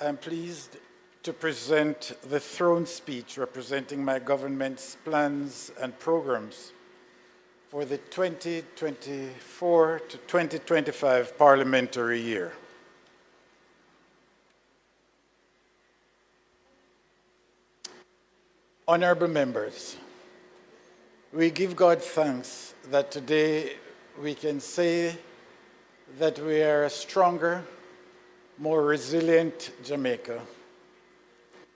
I'm pleased to present the throne speech representing my government's plans and programs for the 2024 to 2025 parliamentary year. Honorable members, we give God thanks that today we can say that we are a stronger, more resilient Jamaica,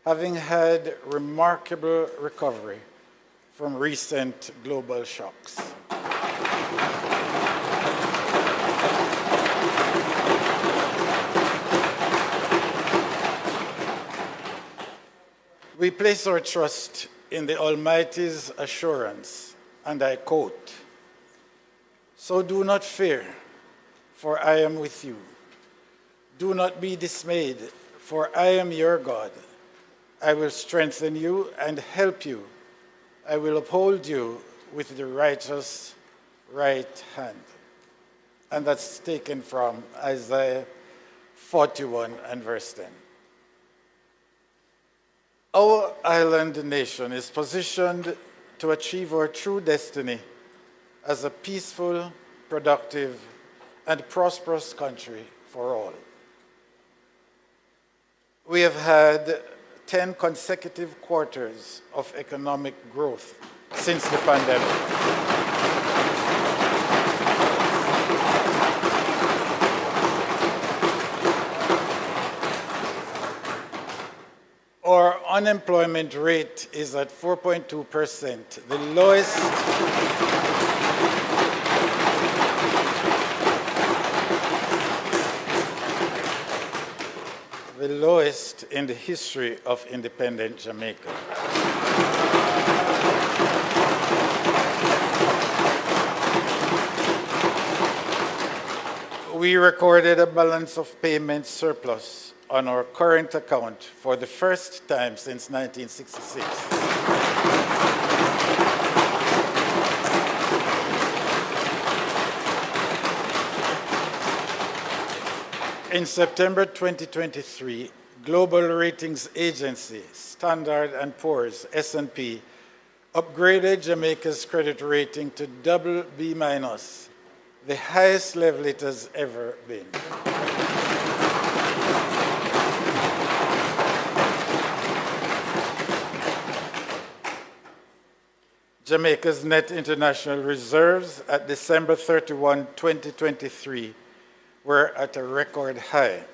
having had remarkable recovery from recent global shocks. We place our trust in the Almighty's assurance, and I quote, "So do not fear, for I am with you. Do not be dismayed, for I am your God. I will strengthen you and help you. I will uphold you with the righteous right hand." And that's taken from Isaiah 41 and verse 10. Our island nation is positioned to achieve our true destiny as a peaceful, productive, and prosperous country for all. We have had 10 consecutive quarters of economic growth since the pandemic. Our unemployment rate is at 4.2%, the lowest in the history of independent Jamaica. We recorded a balance of payments surplus on our current account for the first time since 1966. In September 2023, global ratings agency Standard & Poor's, S&P, upgraded Jamaica's credit rating to BB-, the highest level it has ever been. Jamaica's net international reserves at December 31, 2023 were at a record high.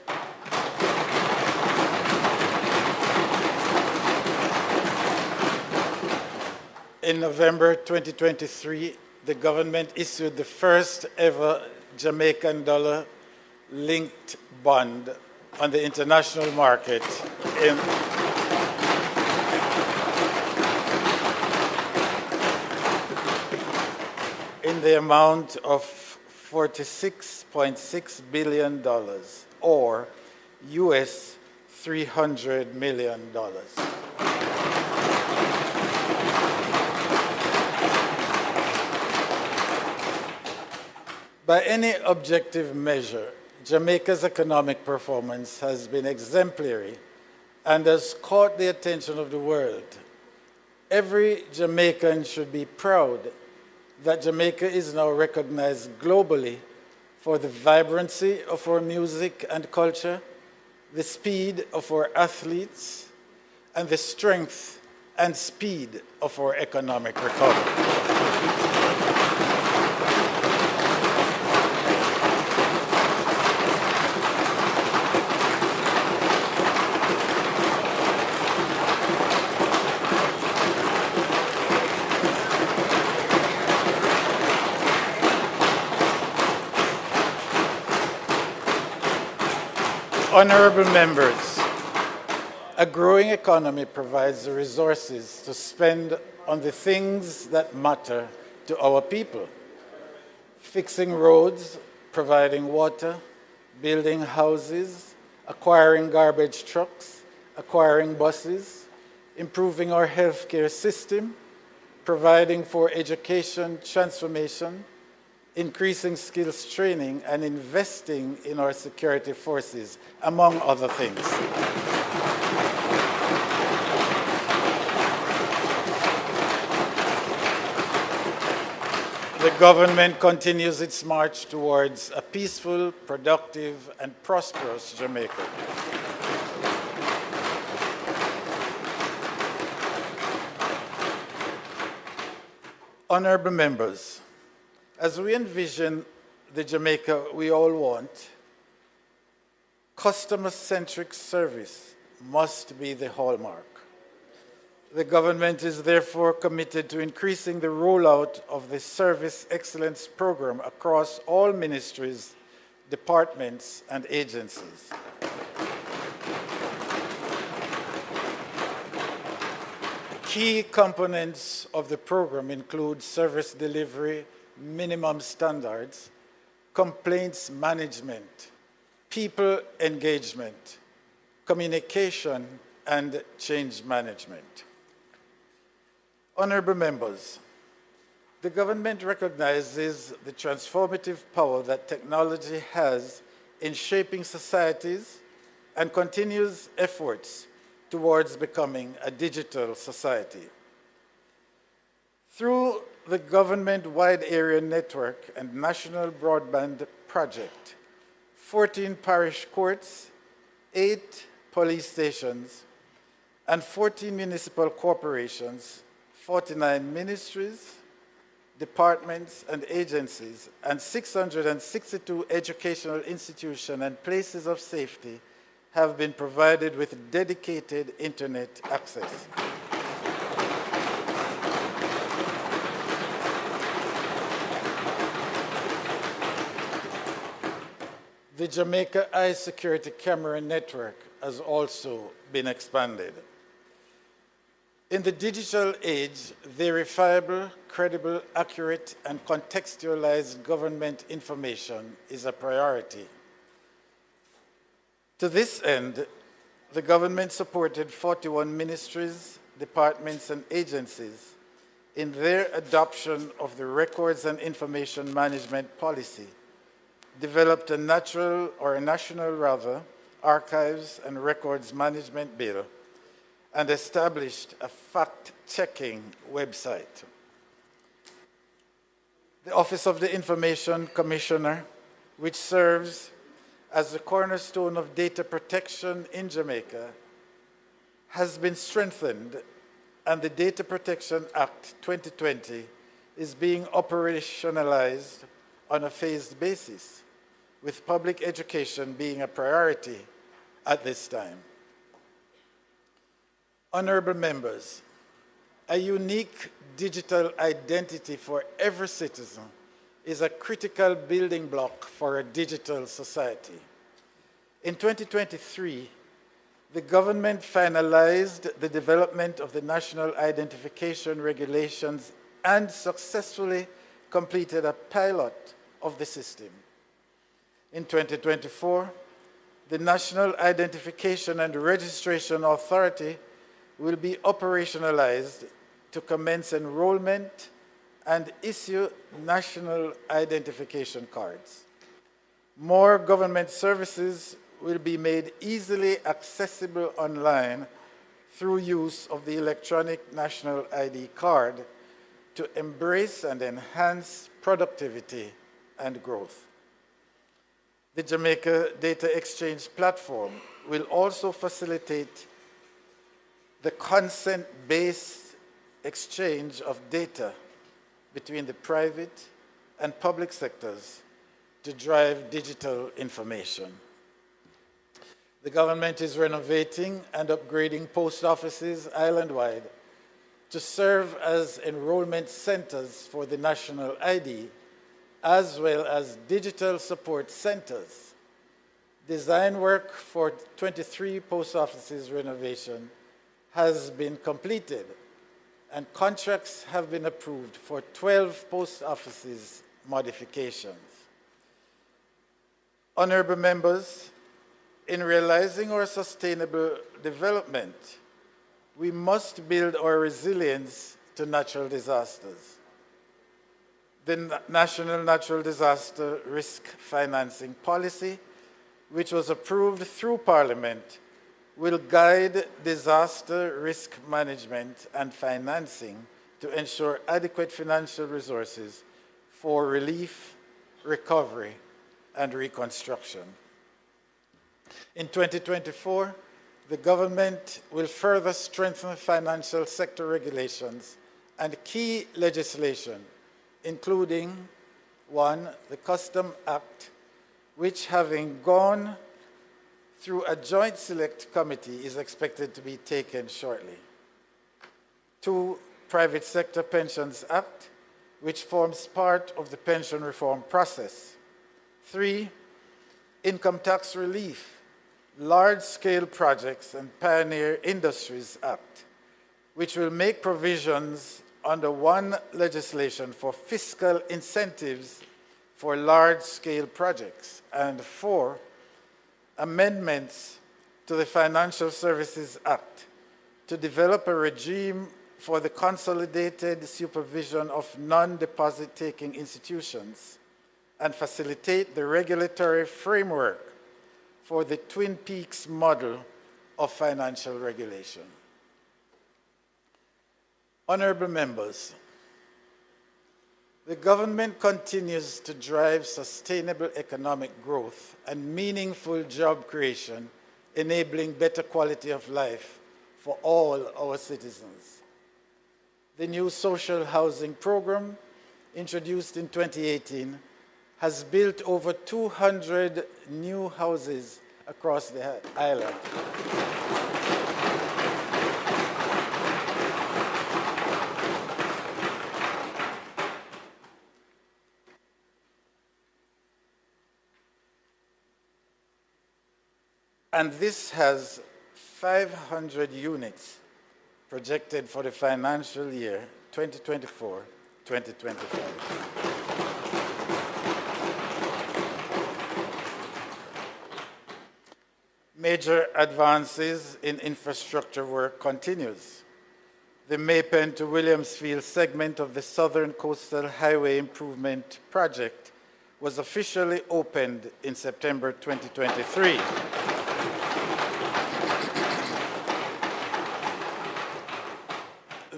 In November 2023, the government issued the first ever Jamaican dollar-linked bond on the international market in the amount of $46.6 billion, or US $300 million. By any objective measure, Jamaica's economic performance has been exemplary and has caught the attention of the world. Every Jamaican should be proud that Jamaica is now recognized globally for the vibrancy of our music and culture, the speed of our athletes, and the strength and speed of our economic recovery. Honorable members, a growing economy provides the resources to spend on the things that matter to our people: fixing roads, providing water, building houses, acquiring garbage trucks, acquiring buses, improving our healthcare system, providing for education transformation, increasing skills training, and investing in our security forces, among other things. The government continues its march towards a peaceful, productive, and prosperous Jamaica. Honorable members, as we envision the Jamaica we all want, customer-centric service must be the hallmark. The government is therefore committed to increasing the rollout of the Service Excellence Program across all ministries, departments, and agencies. Key components of the program include service delivery, minimum standards, complaints management, people engagement, communication, and change management. Honorable members, the government recognizes the transformative power that technology has in shaping societies and continues efforts towards becoming a digital society. Through the government wide area network and national broadband project, 14 parish courts, 8 police stations, and 14 municipal corporations, 49 ministries, departments, and agencies, and 662 educational institutions and places of safety have been provided with dedicated internet access. The Jamaica Eye Security Camera Network has also been expanded. In the digital age, verifiable, credible, accurate, and contextualized government information is a priority. To this end, the government supported 41 ministries, departments, and agencies in their adoption of the Records and Information Management Policy, developed a national Archives and Records Management Bill, and established a fact-checking website. The Office of the Information Commissioner, which serves as the cornerstone of data protection in Jamaica, has been strengthened, and the Data Protection Act 2020 is being operationalized on a phased basis, with public education being a priority at this time. Honorable members, a unique digital identity for every citizen is a critical building block for a digital society. In 2023, the government finalized the development of the National Identification Regulations and successfully completed a pilot of the system. In 2024, the National Identification and Registration Authority will be operationalized to commence enrollment and issue national identification cards. More government services will be made easily accessible online through use of the electronic national ID card to embrace and enhance productivity and growth. The Jamaica Data Exchange Platform will also facilitate the consent-based exchange of data between the private and public sectors to drive digital information. The government is renovating and upgrading post offices island-wide to serve as enrollment centers for the national ID, as well as digital support centers. Design work for 23 post offices renovation has been completed, and contracts have been approved for 12 post offices modifications. Honorable members, in realizing our sustainable development, we must build our resilience to natural disasters. The National Natural Disaster Risk Financing Policy, which was approved through Parliament, will guide disaster risk management and financing to ensure adequate financial resources for relief, recovery, and reconstruction. In 2024, the government will further strengthen financial sector regulations and key legislation, including 1, the Custom Act, which, having gone through a joint select committee, is expected to be taken shortly. 2, Private Sector Pensions Act, which forms part of the pension reform process. 3, Income Tax Relief, Large-Scale Projects and Pioneer Industries Act, which will make provisions under one legislation for fiscal incentives for large-scale projects. And 4, amendments to the Financial Services Act to develop a regime for the consolidated supervision of non-deposit-taking institutions and facilitate the regulatory framework for the Twin Peaks model of financial regulation. Honorable members, the government continues to drive sustainable economic growth and meaningful job creation, enabling better quality of life for all our citizens. The new social housing program, introduced in 2018, has built over 200 new houses across the island. And this has 500 units projected for the financial year 2024-2025. Major advances in infrastructure work continues. The Maypen to Williamsfield segment of the Southern Coastal Highway Improvement Project was officially opened in September 2023.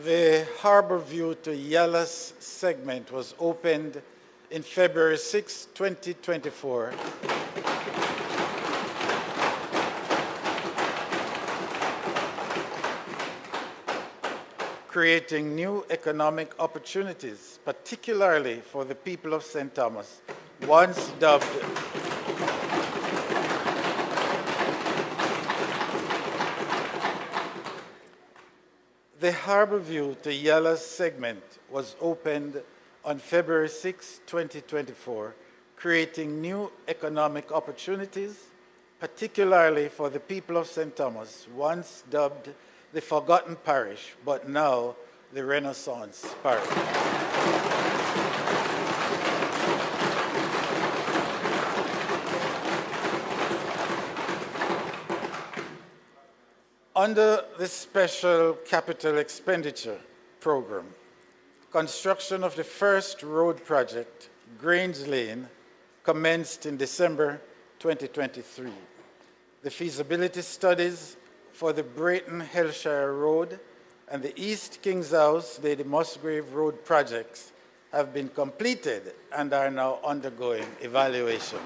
The Harborview to Yallas segment was opened in February 6, 2024, creating new economic opportunities, particularly for the people of St. Thomas, once dubbed the Harborview to Yallas segment was opened on February 6, 2024, creating new economic opportunities, particularly for the people of St. Thomas, once dubbed the Forgotten Parish, but now the Renaissance Parish. Under the Special Capital Expenditure Program, construction of the first road project, Grange Lane, commenced in December 2023. The feasibility studies for the Brayton-Hellshire Road and the East Kings House, Lady Musgrave Road projects have been completed and are now undergoing evaluation.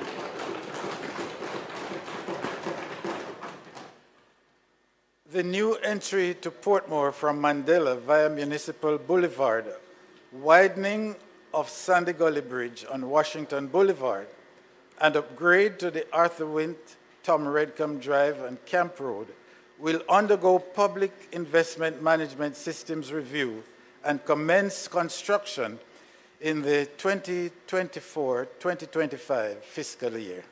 The new entry to Portmore from Mandela via Municipal Boulevard, widening of Sandy Gully Bridge on Washington Boulevard, and upgrade to the Arthur Wint, Tom Redcombe Drive, and Camp Road will undergo public investment management systems review and commence construction in the 2024-2025 fiscal year.